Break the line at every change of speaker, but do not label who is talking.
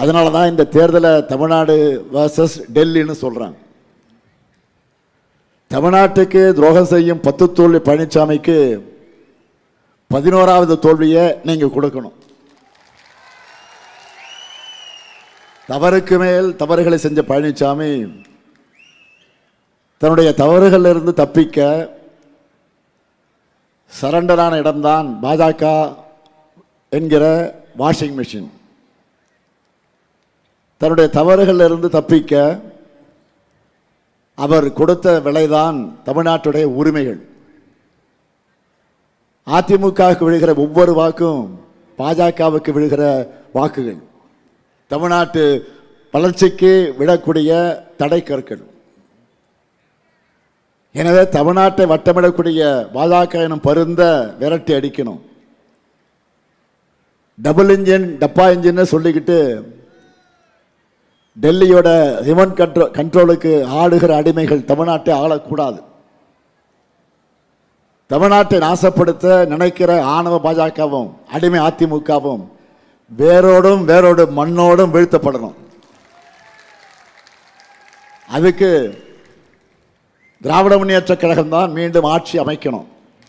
அதனால தான் இந்த தேர்தலை தமிழ்நாடு வர்சஸ் டெல்லின்னு சொல்கிறாங்க. தமிழ்நாட்டுக்கு துரோகம் செய்யும் 10 தோல்வி பழனிசாமிக்கு 11வது தோல்வியை நீங்கள் கொடுக்கணும். தவறுக்கு மேல் தவறுகளை செஞ்ச பழனிசாமி தன்னுடைய தவறுகளிலிருந்து தப்பிக்க சரண்டரான இடம்தான் பாஜக என்கிற வாஷிங் மிஷின். தன்னுடைய தவறுகளிலிருந்து தப்பிக்க அவர் கொடுத்த விலைதான் தமிழ்நாட்டுடைய உரிமைகள். அதிமுகவுக்கு விழுகிற ஒவ்வொரு வாக்கும் பாஜகவுக்கு விழுகிற வாக்குகள். தமிழ்நாட்டு வளர்ச்சிக்கு விடக்கூடிய தடை கற்கள். எனவே தமிழ்நாட்டை வட்டமிடக்கூடிய பாஜக எனும் பருந்த விரட்டி அடிக்கணும். டபுள் இன்ஜின் டப்பா இன்ஜின்னு சொல்லிக்கிட்டு டெல்லியோட ரிமோட் கண்ட்ரோலுக்கு ஆடுகிற அடிமைகள் தமிழ்நாட்டை ஆளக்கூடாது. தமிழ்நாட்டை நாசப்படுத்த நினைக்கிற ஆணவ பாஜகவும் அடிமை அதிமுகவும் வேரோடும் மண்ணோடும் வீழ்த்தப்படணும். அதுக்கு திராவிட முன்னேற்ற கழகம் தான் மீண்டும் ஆட்சி அமைக்கணும்.